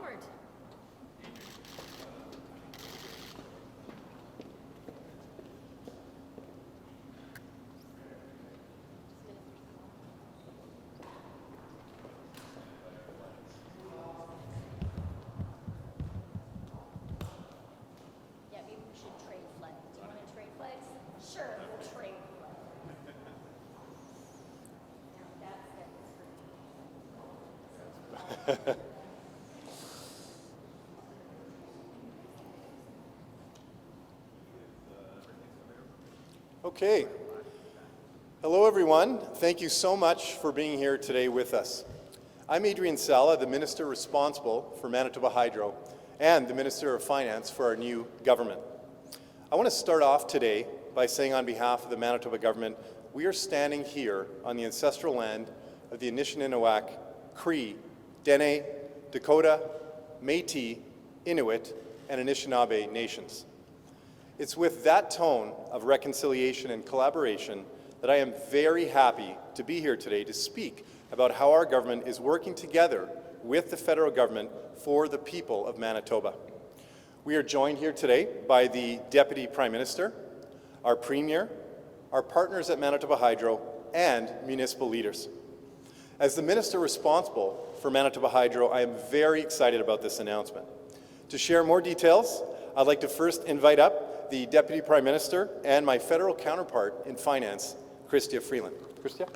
forward. Yeah, maybe we should trade flags. Do you want to trade flags? Sure, we'll trade flags. Now that's for me. Okay. Hello, everyone. Thank you so much for being here today with us. I'm Adrian Sala, the Minister responsible for Manitoba Hydro and the Minister of Finance for our new government. I want to start off today by saying on behalf of the Manitoba government, we are standing here on the ancestral land of the Anishinaabe, Cree, Dene, Dakota, Métis, Inuit, and Anishinaabe nations. It's with that tone of reconciliation and collaboration that I am very happy to be here today to speak about how our government is working together with the federal government for the people of Manitoba. We are joined here today by the Deputy Prime Minister, our Premier, our partners at Manitoba Hydro, and municipal leaders. As the Minister responsible for Manitoba Hydro, I am very excited about this announcement. To share more details, I'd like to first invite up the Deputy Prime Minister and my federal counterpart in finance, Chrystia Freeland. Chrystia?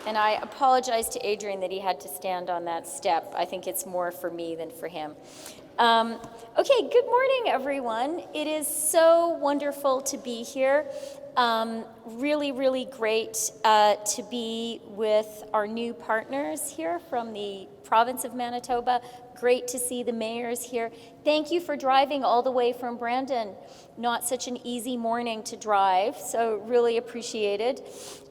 And I apologize to Adrian that he had to stand on that step. I think it's more for me than for him. Okay, good morning, everyone. It is so wonderful to be here. Really, really great to be with our new partners here from the province of Manitoba. Great to see the mayors here. Thank you for driving all the way from Brandon. Not such an easy morning to drive, so really appreciated.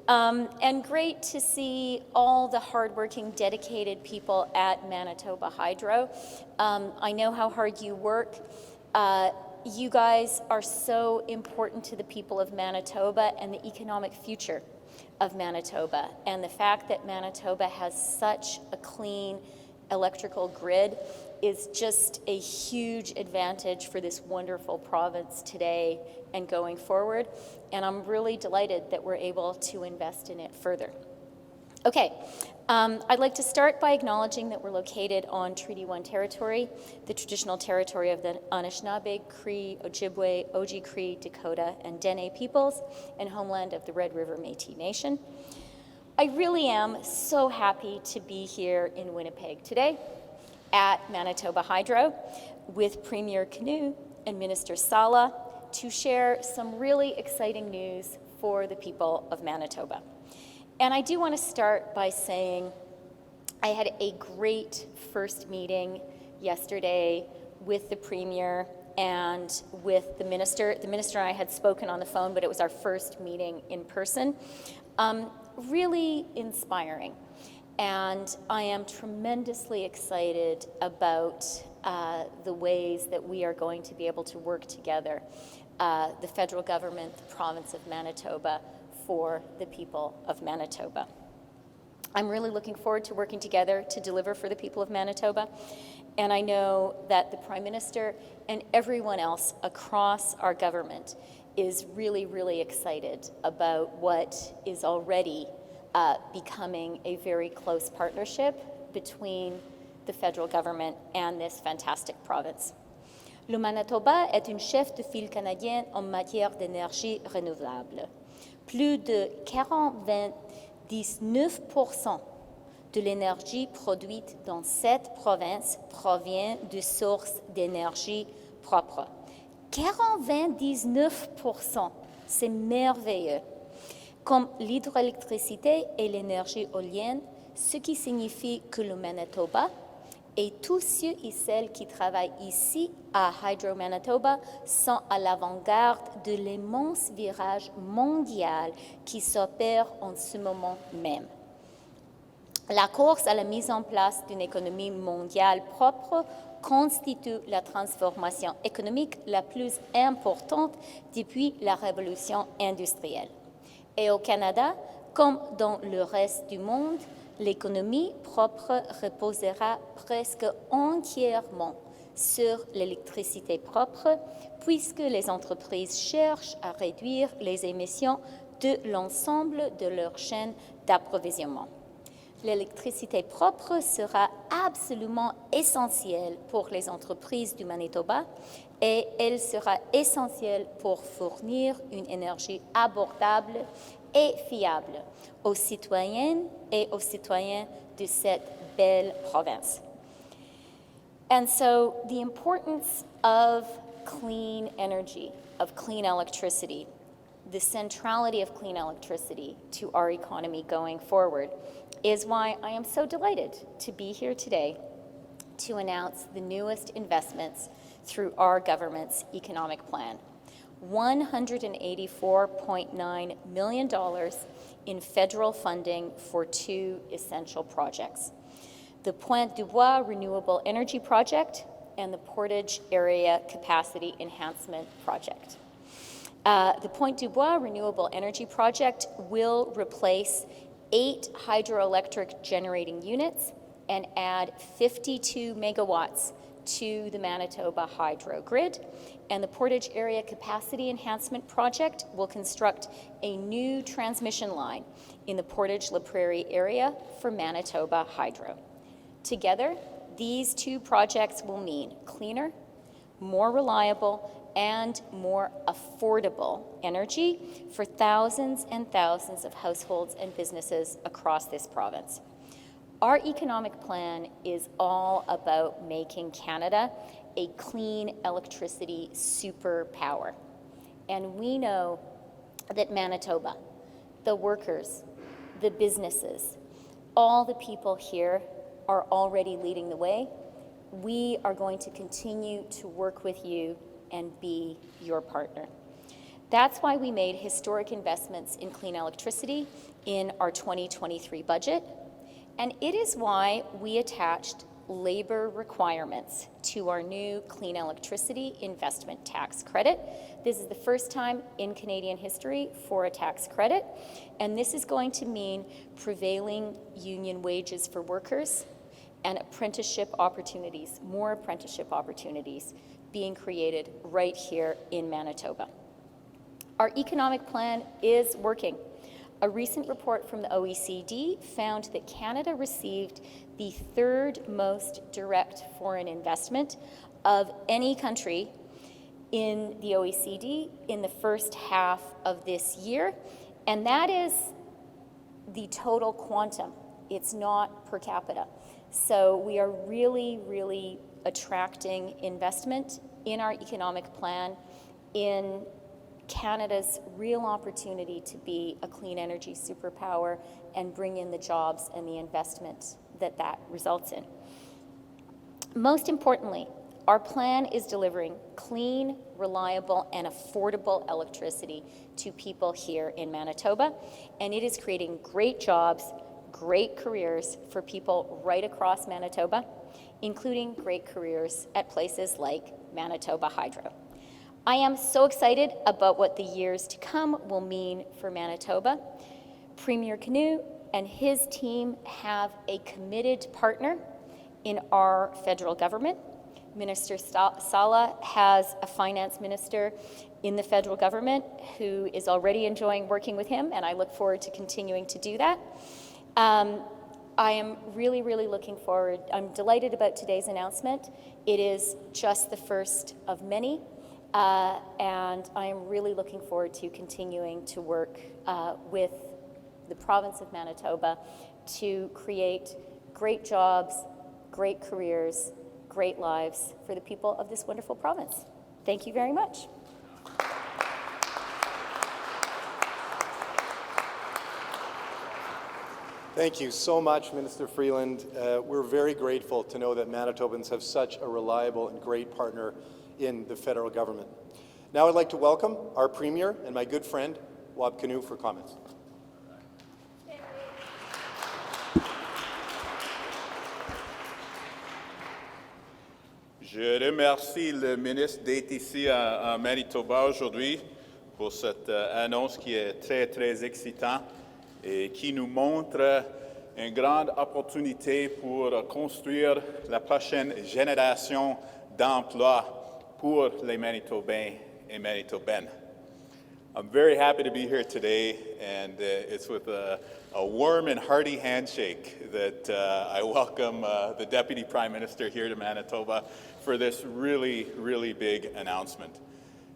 And great to see all the hardworking, dedicated people at Manitoba Hydro. I know how hard you work. You guys are so important to the people of Manitoba and the economic future of Manitoba. And the fact that Manitoba has such a clean electrical grid is just a huge advantage for this wonderful province today and going forward. And I'm really delighted that we're able to invest in it further. Okay, I'd like to start by acknowledging that we're located on Treaty 1 territory, the traditional territory of the Anishinaabe, Cree, Ojibwe, Oji-Cree, Dakota, and Dene peoples, and homeland of the Red River Métis Nation. I really am so happy to be here in Winnipeg today at Manitoba Hydro with Premier Kinew and Minister Sala to share some really exciting news for the people of Manitoba. And I do want to start by saying I had a great first meeting yesterday with the Premier and with the Minister. The Minister and I had spoken on the phone, but it was our first meeting in person. Really inspiring. And I am tremendously excited about the ways that we are going to be able to work together, the federal government, the province of Manitoba, for the people of Manitoba. I'm really looking forward to working together to deliver for the people of Manitoba. And I know that the Prime Minister and everyone else across our government is really, really excited about what is already becoming a very close partnership between the federal government and this fantastic province. Le Manitoba est une chef de file canadienne en matière d'énergie renouvelable. Plus de 99% de l'énergie produite dans cette province provient de sources d'énergie propres. 99%, c'est merveilleux. Comme l'hydroélectricité et l'énergie éolienne, ce qui signifie que le Manitoba et tous ceux et celles qui travaillent ici à Hydro Manitoba sont à l'avant-garde de l'immense virage mondial qui s'opère en ce moment même. La course à la mise en place d'une économie mondiale propre constitue la transformation économique la plus importante depuis la révolution industrielle. Et au Canada, Comme dans le reste du monde, l'économie propre reposera presque entièrement sur l'électricité propre, puisque les entreprises cherchent à réduire les émissions de l'ensemble de leur chaîne d'approvisionnement. L'électricité propre sera absolument essentielle pour les entreprises du Manitoba et elle sera essentielle pour fournir une énergie abordable et fiable aux citoyennes et aux citoyens de cette belle province. And so the importance of clean energy, of clean electricity, the centrality of clean electricity to our economy going forward is why I am so delighted to be here today to announce the newest investments through our government's economic plan. $184.9 million in federal funding for two essential projects: the Pointe du Bois Renewable Energy Project and the Portage Area Capacity Enhancement Project. The Pointe du Bois Renewable Energy Project will replace 8 hydroelectric generating units and add 52 megawatts to the Manitoba Hydro grid. And the Portage Area Capacity Enhancement Project will construct a new transmission line in the Portage-La Prairie area for Manitoba Hydro. Together, these two projects will mean cleaner, more reliable, and more affordable energy for thousands and thousands of households and businesses across this province. Our economic plan is all about making Canada a clean electricity superpower. And we know that Manitoba, the workers, the businesses, all the people here are already leading the way. We are going to continue to work with you and be your partner. That's why we made historic investments in clean electricity in our 2023 budget, and it is why we attached labor requirements to our new clean electricity investment tax credit. This is the first time in Canadian history for a tax credit, and this is going to mean prevailing union wages for workers and apprenticeship opportunities, more apprenticeship opportunities being created right here in Manitoba. Our economic plan is working. A recent report from the OECD found that Canada received the third most direct foreign investment of any country in the OECD in the first half of this year, and that is the total quantum. It's not per capita. So we are really, really attracting investment in our economic plan in Canada's real opportunity to be a clean energy superpower and bring in the jobs and the investment that that results in. Most importantly, our plan is delivering clean, reliable, and affordable electricity to people here in Manitoba, and it is creating great jobs, great careers for people right across Manitoba, including great careers at places like Manitoba Hydro. I am so excited about what the years to come will mean for Manitoba. Premier Kinew and his team have a committed partner in our federal government. Minister Sala has a finance minister in the federal government who is already enjoying working with him, and I look forward to continuing to do that. I am really, really looking forward. I'm delighted about today's announcement. It is just the first of many, and I am really looking forward to continuing to work with the province of Manitoba to create great jobs, great careers, great lives for the people of this wonderful province. Thank you very much. Thank you so much, Minister Freeland. We're very grateful to know that Manitobans have such a reliable and great partner in the federal government. Now I'd like to welcome our Premier and my good friend, Wab Kinew, for comments. Je remercie le ministre d'être ici en Manitoba aujourd'hui pour cette annonce qui est très, très excitante. et qui nous montre une grande opportunité pour construire la prochaine génération d'emplois pour les Manitobains et Manitobaines. I'm very happy to be here today, and it's with a warm and hearty handshake that I welcome the Deputy Prime Minister here to Manitoba for this really, really big announcement.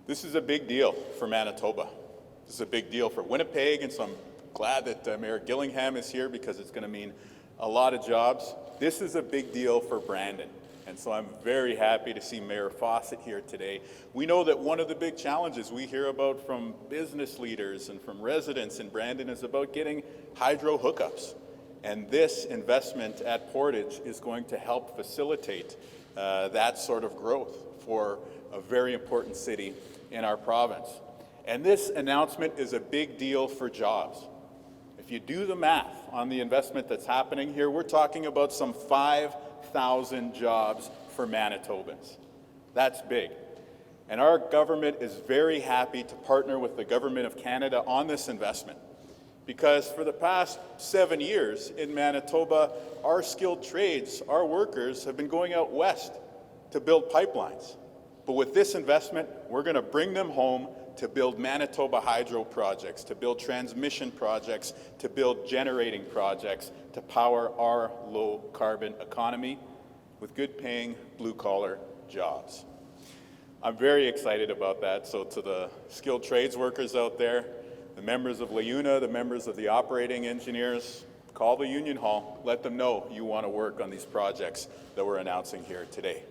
This is a big deal for Manitoba. This is a big deal for Winnipeg, and so I'm glad that Mayor Gillingham is here because it's going to mean a lot of jobs. This is a big deal for Brandon, and so I'm very happy to see Mayor Fawcett here today. We know that one of the big challenges we hear about from business leaders and from residents in Brandon is about getting hydro hookups, and this investment at Portage is going to help facilitate that sort of growth for a very important city in our province. And this announcement is a big deal for jobs. If you do the math on the investment that's happening here, we're talking about some 5,000 jobs for Manitobans. That's big. And our government is very happy to partner with the Government of Canada on this investment, because for the past 7 years in Manitoba, our skilled trades, our workers have been going out west to build pipelines. But with this investment, we're going to bring them home to build Manitoba Hydro projects, to build transmission projects, to build generating projects, to power our low-carbon economy with good-paying, blue-collar jobs. I'm very excited about that. So to the skilled trades workers out there, the members of LIUNA, the members of the operating engineers, call the Union Hall. Let them know you want to work on these projects that we're announcing here today.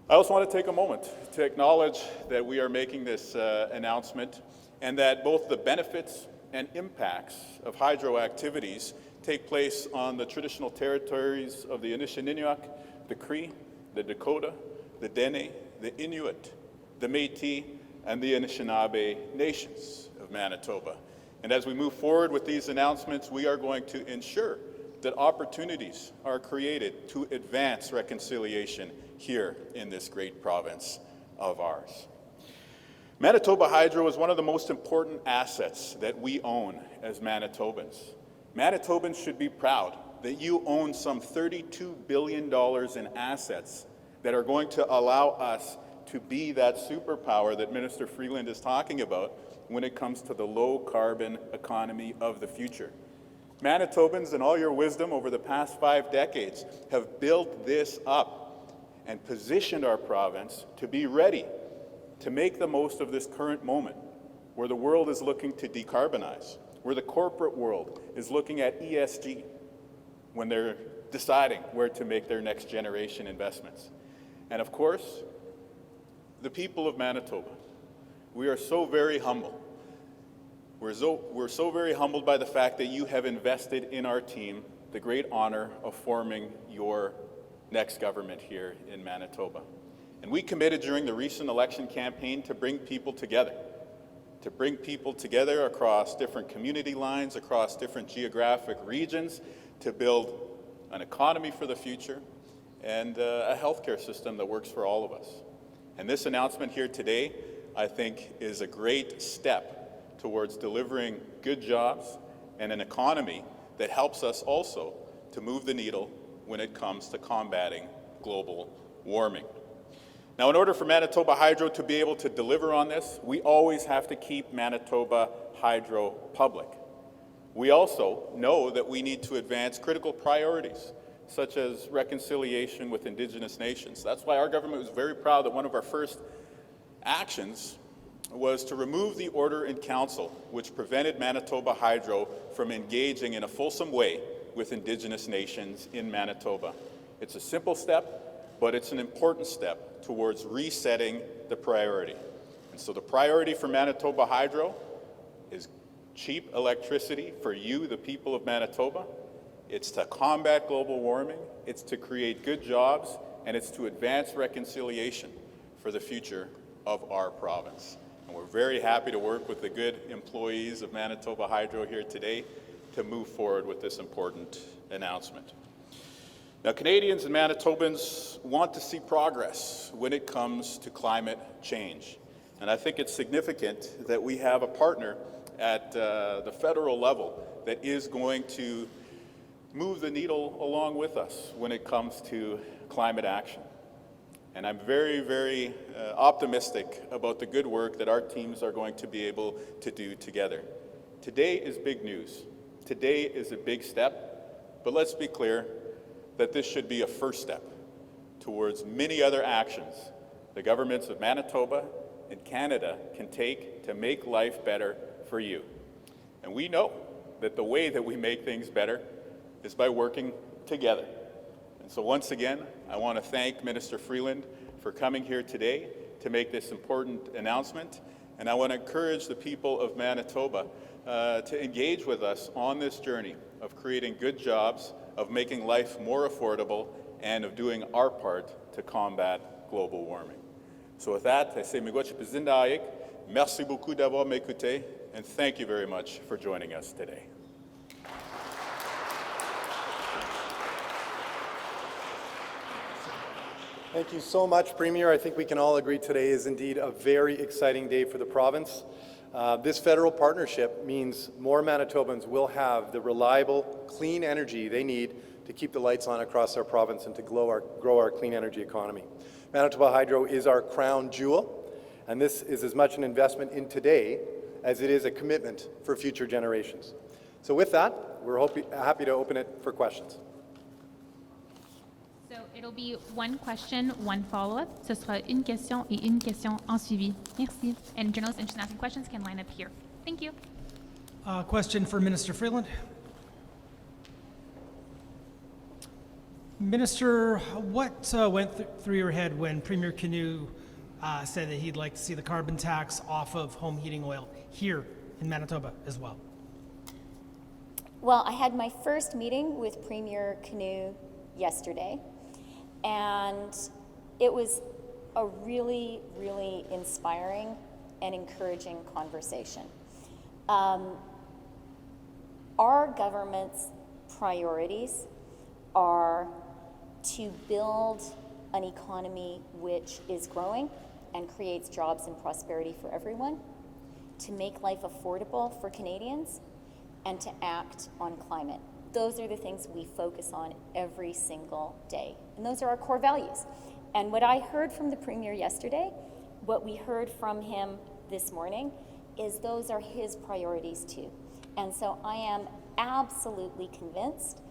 I also want to take a moment to acknowledge that we are making this announcement, and that both the benefits and impacts of hydro activities take place on the traditional territories of the Anishinaabe, the Cree, the Dakota, the Dene, the Inuit, the Métis, and the Anishinaabe nations of Manitoba. And as we move forward with these announcements, we are going to ensure that opportunities are created to advance reconciliation here in this great province of ours. Manitoba Hydro is one of the most important assets that we own as Manitobans. Manitobans should be proud that you own some $32 billion in assets that are going to allow us to be that superpower that Minister Freeland is talking about when it comes to the low-carbon economy of the future. Manitobans, in all your wisdom over the past 5 decades, have built this up and positioned our province to be ready to make the most of this current moment where the world is looking to decarbonize, where the corporate world is looking at ESG when they're deciding where to make their next generation investments. And of course, the people of Manitoba, we are so very humble. We're so very humbled by the fact that you have invested in our team the great honor of forming your next government here in Manitoba. And we committed during the recent election campaign to bring people together across different community lines, across different geographic regions, to build an economy for the future and a healthcare system that works for all of us. And this announcement here today, I think, is a great step towards delivering good jobs and an economy that helps us also to move the needle when it comes to combating global warming. Now, in order for Manitoba Hydro to be able to deliver on this, we always have to keep Manitoba Hydro public. We also know that we need to advance critical priorities, such as reconciliation with Indigenous nations. That's why our government was very proud that one of our first actions was to remove the order in council which prevented Manitoba Hydro from engaging in a fulsome way with Indigenous nations in Manitoba. It's a simple step, but it's an important step towards resetting the priority. And so the priority for Manitoba Hydro is cheap electricity for you, the people of Manitoba. It's to combat global warming, it's to create good jobs, and it's to advance reconciliation for the future of our province. And we're very happy to work with the good employees of Manitoba Hydro here today to move forward with this important announcement. Now, Canadians and Manitobans want to see progress when it comes to climate change. And I think it's significant that we have a partner at the federal level that is going to move the needle along with us when it comes to climate action. And I'm very, very optimistic about the good work that our teams are going to be able to do together. Today is big news. Today is a big step, but let's be clear that this should be a first step towards many other actions the governments of Manitoba and Canada can take to make life better for you. And we know that the way that we make things better is by working together. And so once again, I want to thank Minister Freeland for coming here today to make this important announcement. And I want to encourage the people of Manitoba to engage with us on this journey of creating good jobs, of making life more affordable, and of doing our part to combat global warming. So with that, I say miigwech pizindayik, merci beaucoup d'avoir m'écouté, and thank you very much for joining us today. Thank you so much, Premier. I think we can all agree today is indeed a very exciting day for the province. This federal partnership means more Manitobans will have the reliable, clean energy they need to keep the lights on across our province and to grow our clean energy economy. Manitoba Hydro is our crown jewel, and this is as much an investment in today as it is a commitment for future generations. So with that, we're happy to open it for questions. So it'll be one question, one follow-up. Ce sera une question et une question en suivi. Merci. And journalists interested in asking questions can line up here. Thank you. Question for Minister Freeland. Minister, what went through your head when Premier Kinew said that he'd like to see the carbon tax off of home heating oil here in Manitoba as well? Well, I had my first meeting with Premier Kinew yesterday, and it was a really, really inspiring and encouraging conversation. Our government's priorities are to build an economy which is growing and creates jobs and prosperity for everyone, to make life affordable for Canadians, and to act on climate. Those are the things we focus on every single day. And those are our core values. And what I heard from the Premier yesterday, what we heard from him this morning, is those are his priorities too. And so I am absolutely convinced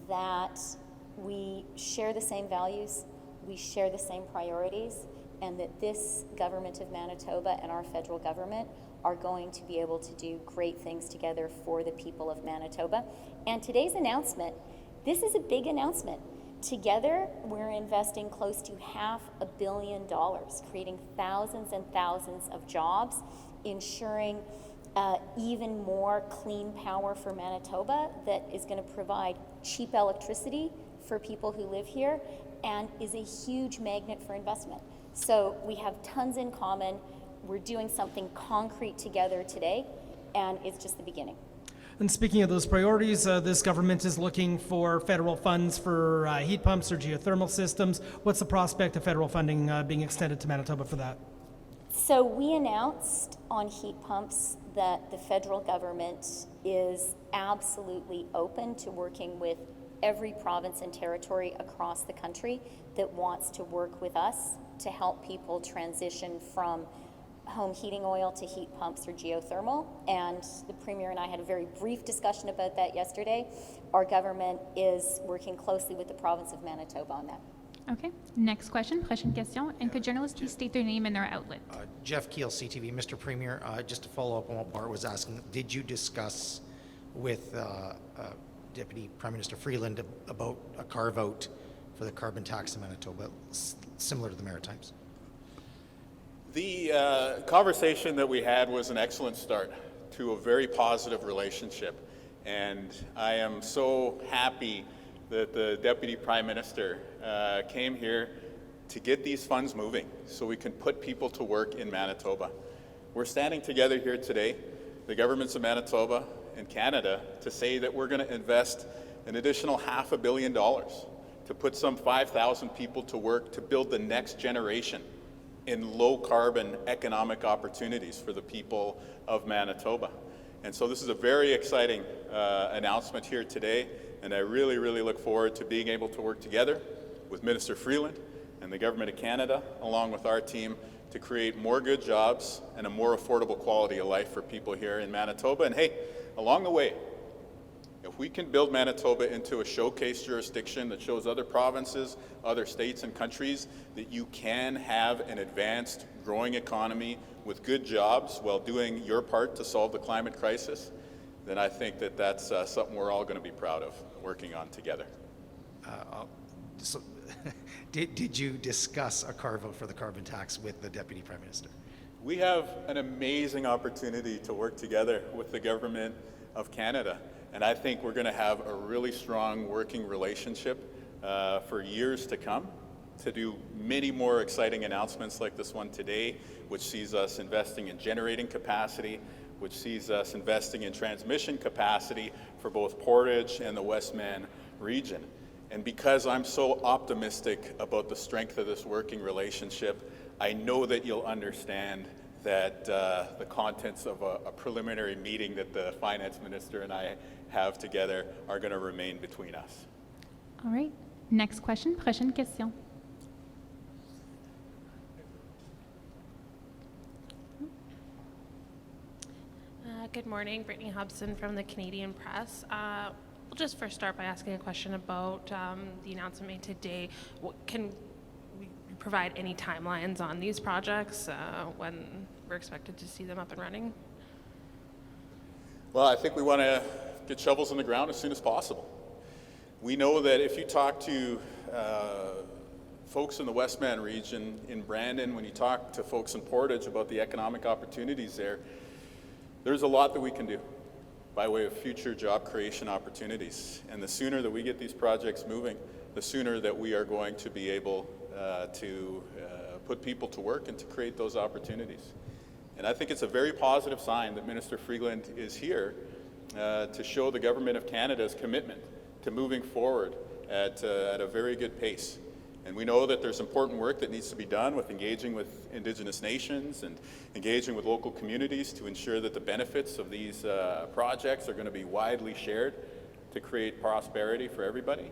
that we share the same values, we share the same priorities, and that this government of Manitoba and our federal government are going to be able to do great things together for the people of Manitoba. And today's announcement, this is a big announcement. Together, we're investing close to $500 million, creating thousands and thousands of jobs, ensuring even more clean power for Manitoba that is going to provide cheap electricity for people who live here and is a huge magnet for investment. So we have tons in common. We're doing something concrete together today, and it's just the beginning. And speaking of those priorities, this government is looking for federal funds for heat pumps or geothermal systems. What's the prospect of federal funding being extended to Manitoba for that? So we announced on heat pumps that the federal government is absolutely open to working with every province and territory across the country that wants to work with us to help people transition from home heating oil to heat pumps or geothermal. And the Premier and I had a very brief discussion about that yesterday. Our government is working closely with the province of Manitoba on that. Okay. Next question. Prochaine question. And could journalists please state their name and their outlet? Jeff Keel, CTV. Mr. Premier, just to follow up on what Bart was asking, did you discuss with Deputy Prime Minister Freeland about a carve-out for the carbon tax in Manitoba, similar to the Maritimes? The conversation that we had was an excellent start to a very positive relationship, and I am so happy that the Deputy Prime Minister came here to get these funds moving so we can put people to work in Manitoba. We're standing together here today, the governments of Manitoba and Canada, to say that we're going to invest an additional $500 million to put some 5,000 people to work to build the next generation in low-carbon economic opportunities for the people of Manitoba. And so this is a very exciting announcement here today, and I really, really look forward to being able to work together with Minister Freeland and the Government of Canada, along with our team, to create more good jobs and a more affordable quality of life for people here in Manitoba. And hey, along the way, if we can build Manitoba into a showcase jurisdiction that shows other provinces, other states and countries that you can have an advanced, growing economy with good jobs while doing your part to solve the climate crisis, then I think that that's something we're all going to be proud of working on together. So, did you discuss a carve-out for the carbon tax with the Deputy Prime Minister? We have an amazing opportunity to work together with the Government of Canada, and I think we're going to have a really strong working relationship for years to come, to do many more exciting announcements like this one today, which sees us investing in generating capacity, which sees us investing in transmission capacity for both Portage and the Westman region. And because I'm so optimistic about the strength of this working relationship, I know that you'll understand that the contents of a preliminary meeting that the Finance Minister and I have together are going to remain between us. All right. Next question. Prochaine question. Good morning, Brittany Hobson from the Canadian Press. We'll just first start by asking a question about the announcement made today. Can we provide any timelines on these projects, when we're expected to see them up and running? Well, I think we want to get shovels in the ground as soon as possible. We know that if you talk to folks in the Westman region, in Brandon, when you talk to folks in Portage about the economic opportunities there, there's a lot that we can do by way of future job creation opportunities. And the sooner that we get these projects moving, the sooner that we are going to be able to put people to work and to create those opportunities. And I think it's a very positive sign that Minister Freeland is here to show the Government of Canada's commitment to moving forward at a very good pace. And we know that there's important work that needs to be done with engaging with Indigenous nations and engaging with local communities to ensure that the benefits of these projects are going to be widely shared to create prosperity for everybody.